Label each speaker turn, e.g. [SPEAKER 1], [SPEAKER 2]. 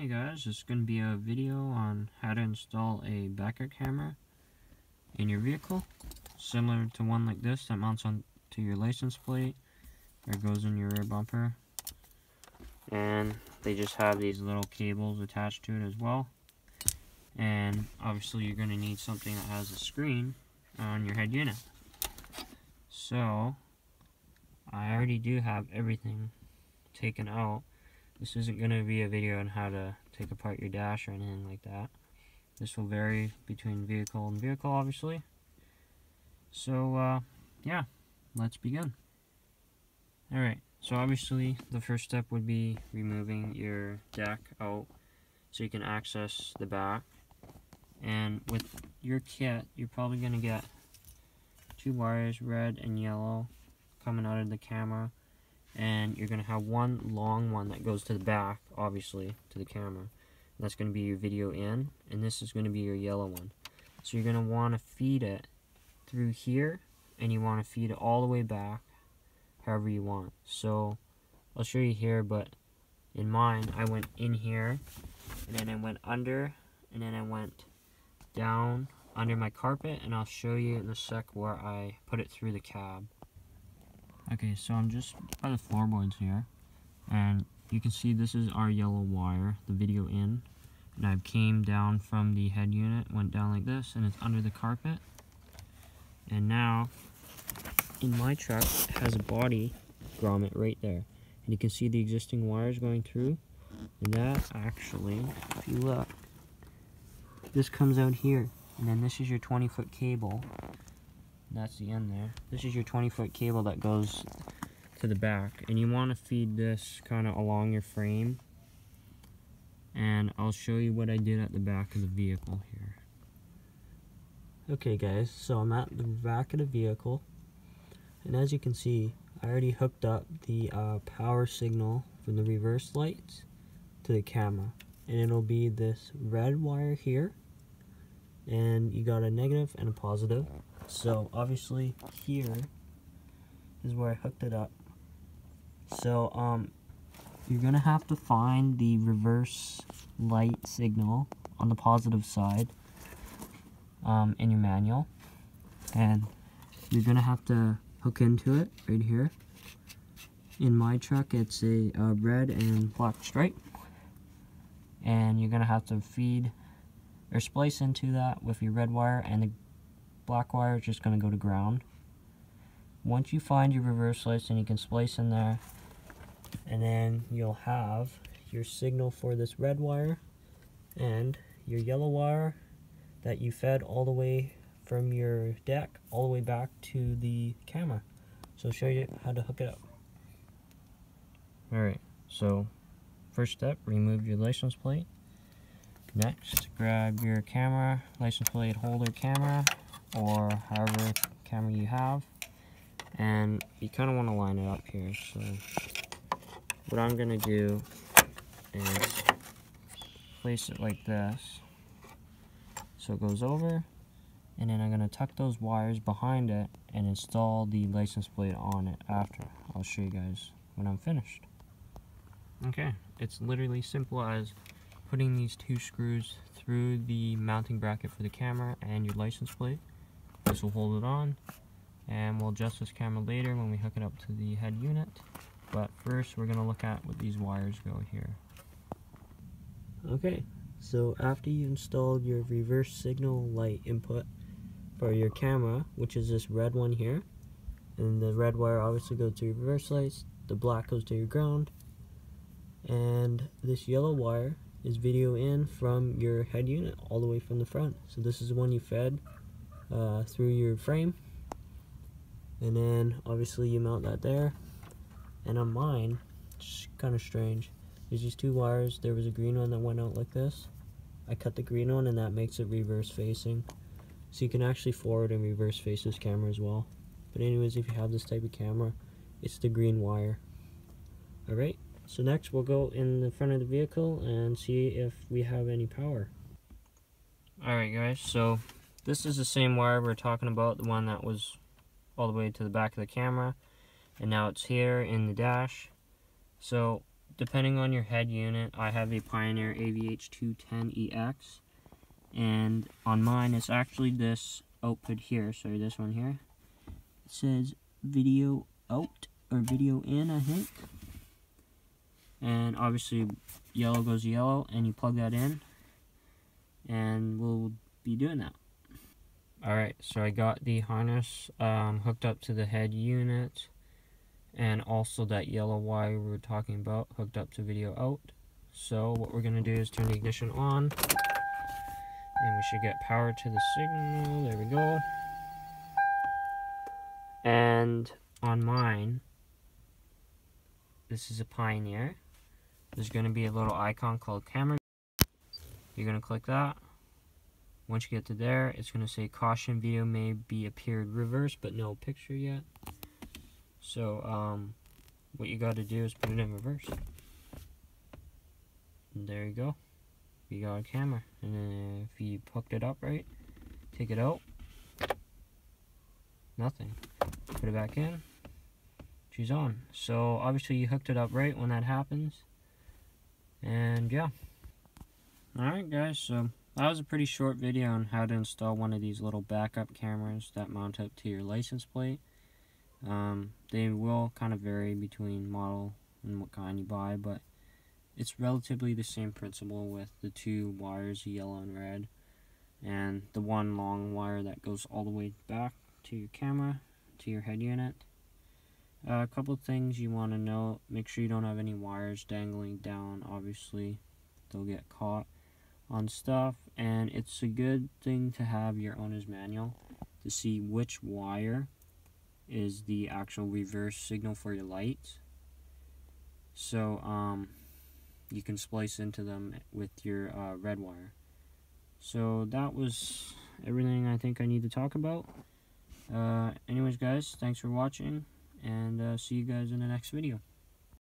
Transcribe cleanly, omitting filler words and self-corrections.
[SPEAKER 1] Hey guys, this is going to be a video on how to install a backup camera in your vehicle, similar to one like this that mounts onto your license plate or goes in your rear bumper. And they just have these little cables attached to it as well. And obviously you're going to need something that has a screen on your head unit. So I already do have everything taken out. This isn't going to be a video on how to take apart your dash or anything like that. This will vary between vehicle and vehicle, obviously. So, yeah, let's begin. Alright, so obviously the first step would be removing your deck out so you can access the back. And with your kit, you're probably going to get two wires, red and yellow, coming out of the camera. And you're going to have one long one that goes to the back, obviously, to the camera. And that's going to be your video in, and this is going to be your yellow one. So you're going to want to feed it through here, and you want to feed it all the way back, however you want. So I'll show you here, but in mine, I went in here, and then I went under, and then I went down under my carpet, and I'll show you in a sec where I put it through the cab. Okay, so I'm just by the floorboards here, and you can see this is our yellow wire, the video in, and I came down from the head unit, went down like this, and it's under the carpet. And now, in my truck, it has a body grommet right there, and you can see the existing wires going through, and that actually, if you look, this comes out here, and then this is your 20-foot cable. That's the end there. This is your 20-foot cable that goes to the back, and you want to feed this kind of along your frame, and I'll show you what I did at the back of the vehicle here. Okay guys, so I'm at the back of the vehicle, and as you can see, I already hooked up the power signal from the reverse lights to the camera, and it'll be this red wire here, and you got a negative and a positive. So obviously here is where I hooked it up. So you're gonna have to find the reverse light signal on the positive side in your manual, and you're gonna have to hook into it right here. In my truck it's a red and black stripe, and you're gonna have to feed or splice into that with your red wire, and the black wire is just going to go to ground. Once you find your reverse lights, and you can splice in there, and then you'll have your signal for this red wire and your yellow wire that you fed all the way from your deck all the way back to the camera. So I'll show you how to hook it up. Alright, so first step, remove your license plate. Next, grab your camera, license plate holder camera, or however camera you have, and you kind of want to line it up here. So what I'm going to do is place it like this so it goes over, and then I'm going to tuck those wires behind it and install the license plate on it after. I'll show you guys when I'm finished. Okay, it's literally simple as putting these two screws through the mounting bracket for the camera and your license plate. This will hold it on, and we'll adjust this camera later when we hook it up to the head unit. But first we're going to look at what these wires go here. Okay, so after you installed your reverse signal light input for your camera, which is this red one here, and the red wire obviously goes to your reverse lights, the black goes to your ground, and this yellow wire is video in from your head unit all the way from the front. So this is the one you fed through your frame, and then obviously you mount that there. And on mine, it's kind of strange, there's these two wires. There was a green one that went out like this. I cut the green one, and that makes it reverse facing, so you can actually forward and reverse face this camera as well. But anyways, if you have this type of camera, it's the green wire. Alright, so next we'll go in the front of the vehicle and see if we have any power. Alright guys, so this is the same wire we're talking about, the one that was all the way to the back of the camera, and now it's here in the dash. So depending on your head unit, I have a Pioneer AVH210EX, and on mine it's actually this output here, so this one here. It says video out, or video in, I think. And obviously yellow goes yellow, and you plug that in, and we'll be doing that. Alright, so I got the harness hooked up to the head unit, and also that yellow wire we were talking about hooked up to video out. So what we're going to do is turn the ignition on, and we should get power to the signal. There we go. And on mine, this is a Pioneer. There's going to be a little icon called camera. You're going to click that. Once you get to there, it's going to say caution, video may be appeared reverse, but no picture yet. So what you got to do is put it in reverse. And there you go. You got a camera. And then if you hooked it up right, take it out. Nothing. Put it back in. She's on. So obviously you hooked it up right when that happens. And yeah. Alright guys, so that was a pretty short video on how to install one of these little backup cameras that mount up to your license plate. They will kind of vary between model and what kind you buy, but it's relatively the same principle with the two wires, yellow and red, and the one long wire that goes all the way back to your camera, to your head unit. A couple of things you want to know: make sure you don't have any wires dangling down. Obviously they'll get caught on stuff, and it's a good thing to have your owner's manual to see which wire is the actual reverse signal for your lights, so you can splice into them with your red wire. So that was everything I think I need to talk about. Anyways guys, thanks for watching, and see you guys in the next video.